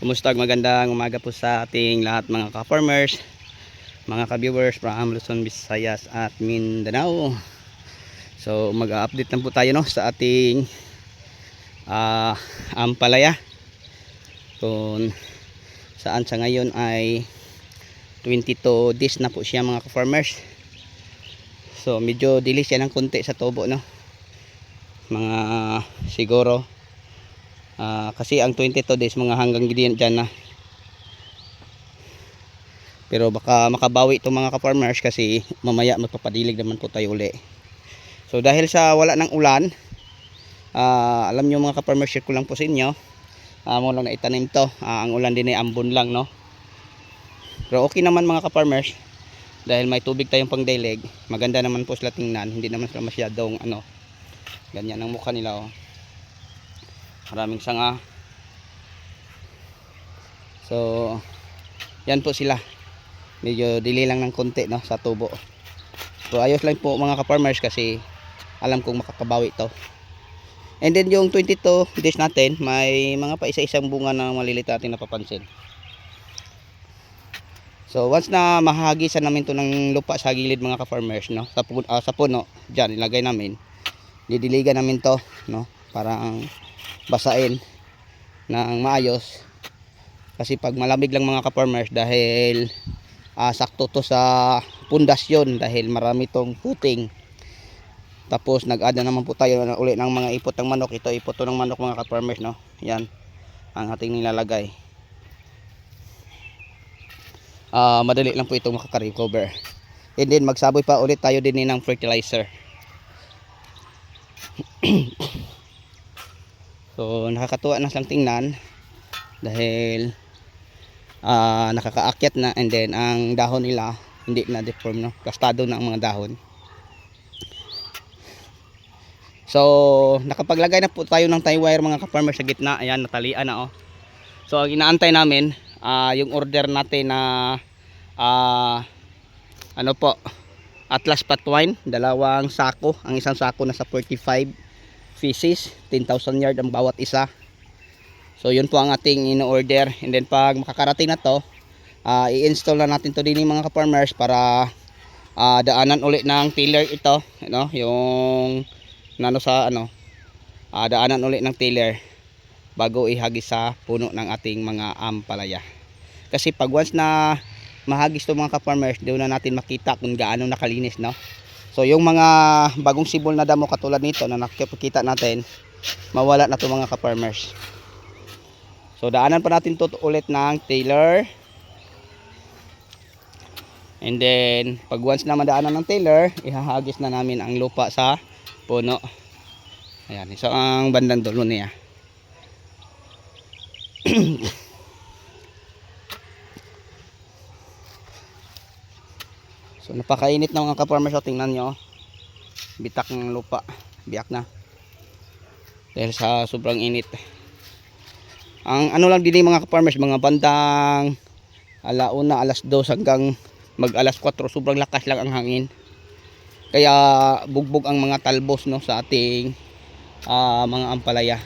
Kumusta, magandang umaga po sa ating lahat mga ka-farmers, mga ka-viewers from Luzon, Visayas at Mindanao. So mag-update lang po tayo sa ating ampalaya kung saan sa ngayon ay 22 days na po siya mga ka-farmers. So medyo delay siya ng konti sa tubo, mga siguro kasi ang 22 days mga hanggang dyan na. Pero baka makabawi itong mga ka-farmers kasi mamaya magpapadilig naman po tayo uli. So dahil sa wala ng ulan, alam nyo mga ka-farmers, share ko lang po sa inyo, mo lang na itanim to. Ang ulan din ay ambon lang, pero okay naman mga ka-farmers dahil may tubig tayong pangdilig. Maganda naman po sila tingnan, hindi naman sila masyadong ganyan ang mukha nila, maraming sanga. So yan po sila, medyo delay lang ng konti sa tubo. So ayos lang po mga ka-farmers kasi alam kong makakabawi to. And then yung 22 days natin, may mga pa isa-isang bunga na malilit natin napapansin. So once na mahahagisan namin to ng lupa sa gilid mga ka-farmers, sa puno dyan ilagay namin, didiligan namin to, para basain ng maayos. Kasi pag malamig lang mga ka-farmers, dahil sakto to sa pundasyon, dahil marami tong puting. Tapos nag-add naman po tayo uli ng mga ipot ng manok. Ito ipot to ng manok mga ka-farmers, yan ang ating nilalagay. Madali lang po itong makaka-recover. And then magsaboy pa ulit tayo din ng fertilizer. So nakakatuwa na siyang tingnan dahil nakakaakyat na, and then ang dahon nila hindi na deform, kastado na ang mga dahon. So nakapaglagay na po tayo ng tie wire mga ka-farmers sa gitna. Ayan, natalian na. So ang inaantay namin, yung order natin na Atlas Patwine, 2 sako. Ang isang sako nasa 45 pieces, 10,000 yard ang bawat isa. So yun po ang ating in-order. And then pag makakarating na to, i-install na natin to din mga ka-farmers para daanan ulit ng tiller ito, yung daanan ulit ng tiller bago ihagis sa puno ng ating mga ampalaya. Kasi pag once na mahagis to mga ka-farmers, doon na natin makita kung gaano nakalinis, So yung mga bagong sibol na damo katulad nito na nakikita natin, mawala na to mga ka-farmers. So daanan pa natin to ulit ng tiller. And then pag once na madaanan ng tiller, ihahagis na namin ang lupa sa puno. Ayan, so ang bandang dulo niya. So napakainit na mga ka-farmers. Tingnan nyo, bitak ng lupa, biyak na dahil sa sobrang init. Ang lang din mga ka-farmers, mga bandang alauna, alas 2 hanggang mag alas 4, sobrang lakas lang ang hangin. Kaya bugbog ang mga talbos sa ating mga ampalaya.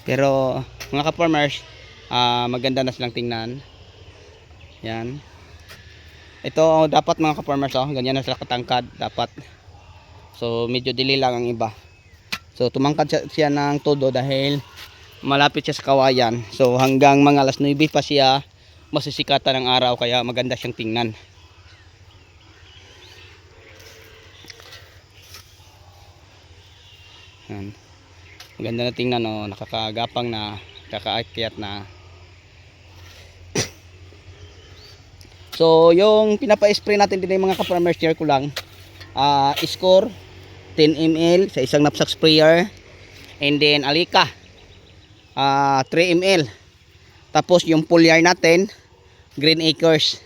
Pero mga ka-farmers, maganda na silang tingnan. Yan. Ito dapat mga ka-farmers, ganyan na sila katangkad dapat. So medyo dili lang ang iba. So tumangkad siya ng todo dahil malapit siya sa kawayan. So hanggang mga alas 9 pa siya masisikatan ng araw, kaya maganda siyang tingnan. Yan. Maganda na tingnan, nakakagapang na, nakakaakyat na. So yung pinapa-spray natin din mga ka-farmers, share ko lang, Score 10 ml sa isang knapsack sprayer, and then Alika 3 ml. Tapos yung foliar natin, Green Acres,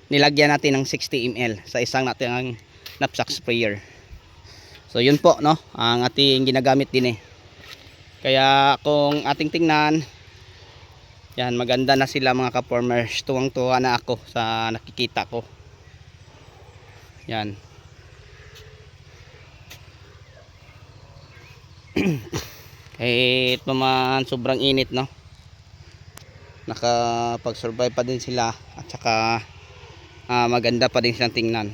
nilagyan natin ng 60 ml sa isang nating knapsack sprayer. So yun po, ang ating ginagamit din. Kaya kung ating tingnan, yan, maganda na sila mga ka-farmers. Tuwang-tuwa na ako sa nakikita ko. Yan. Kahit naman sobrang init, no, nakapag-survive pa din sila, at saka maganda pa din silang tingnan.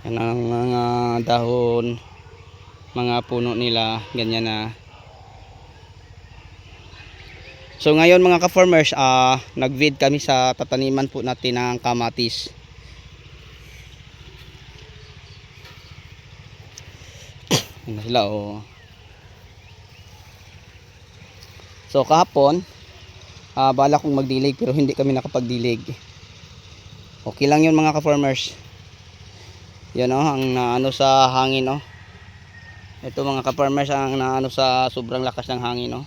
Yan ang mga dahon, mga puno nila, ganyan na. So ngayon mga ka-farmers, nag-vid kami sa tataniman po natin ng kamatis. Yan na sila, oh. So kahapon, bala kong magdilig pero hindi kami nakapagdilig. Okay lang yun mga ka-farmers. Yan, oh, ang naano sa hangin, oh. Ito mga ka-farmers, ang naano sa sobrang lakas ng hangin, oh.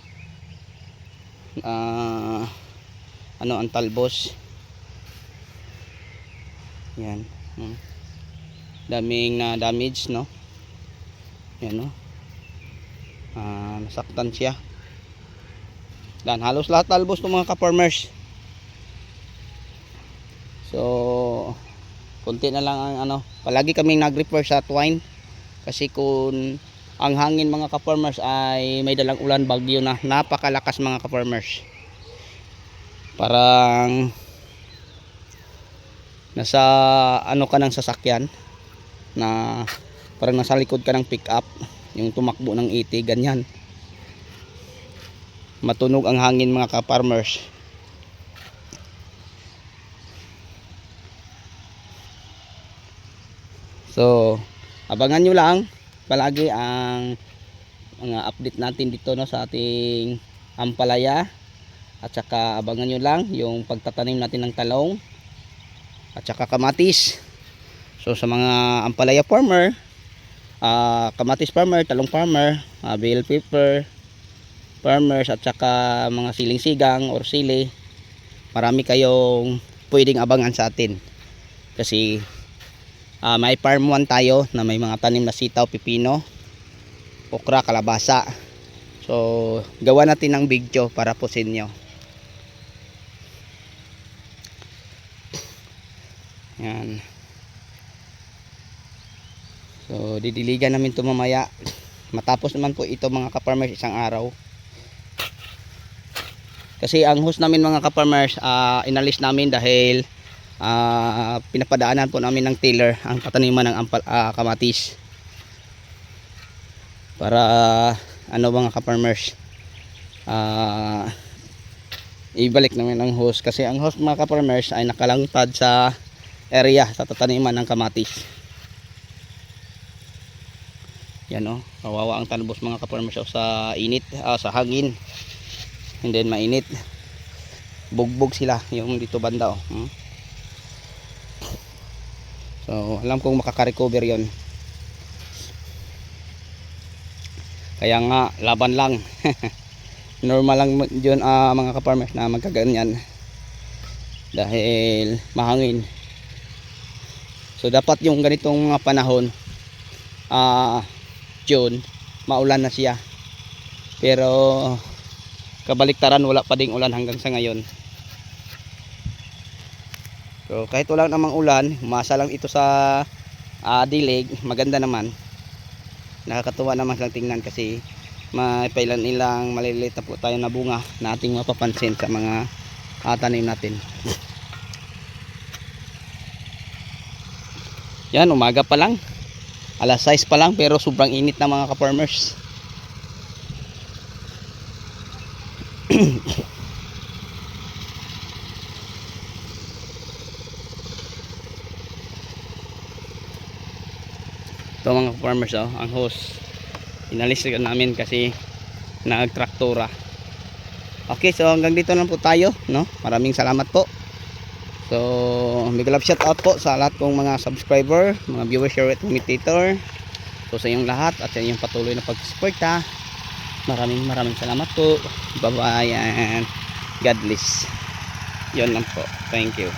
Ang talbos. Yan. Daming na damage, no. Yan, oh. Nasaktan siya. Dan halos lahat talbos ng mga ka-farmers. So konti na lang ang palagi kaming nag-refer sa twine, kasi kung ang hangin mga ka-farmers ay may dalang ulan, bagyo na napakalakas mga ka-farmers, parang nasa ka ng sasakyan na parang nasa likod ka ng pick up, yung tumakbo ng 80, ganyan matunog ang hangin mga ka-farmers. So abangan nyo lang palagi ang mga update natin dito, no, sa ating ampalaya, at saka abangan nyo lang yung pagtatanim natin ng talong at saka kamatis. So sa mga ampalaya farmer, kamatis farmer, talong farmer, bell pepper farmers, at saka mga siling sigang or sili, marami kayong pwedeng abangan sa atin, kasi may farm 1 tayo na may mga tanim na sitaw, pipino, okra, kalabasa. So gawa natin ng video para po sa inyo. Yan. So didiligan namin ito mamaya, matapos naman po ito mga ka-farmers, isang araw. Kasi ang host namin mga ka-farmers, inalis namin dahil pinapadaanan po namin ng tiller ang tataniman ng kamatis, para mga ka-farmers, ibalik namin ang host, kasi ang host mga ka-farmers ay nakalangtad sa area sa tataniman ng kamatis. Yan, oh, kawawa ang talbos mga ka-farmers, sa init, sa hangin, and then mainit, bugbog sila yung dito banda, oh. So alam kong makaka-recover yon, kaya nga laban lang. Normal lang yun mga ka-farmers na magkaganyan dahil mahangin. So dapat yung ganitong panahon, June, maulan na siya, pero kabaliktaran, wala pa ding ulan hanggang sa ngayon. So kahit wala namang ulan, umasa lang ito sa dilig, maganda naman, nakakatuwa naman lang tingnan, kasi may pailan ilang maliliit na po tayo na bunga na ating mapapansin sa mga tanim natin. Yan, umaga pa lang, alas 6 pa lang, pero sobrang init na mga ka-farmers. Ito mga farmers, oh, ang hose inalis namin kasi nagtraktora. Okay, so hanggang dito lang po tayo, no? Maraming salamat po. So big love shout out po sa lahat kong mga subscriber, mga viewers, share, commentator. So sa inyong lahat at sa inyong patuloy na pagsuporta, maraming salamat po. Bye bye and God bless. Yun lang po, thank you.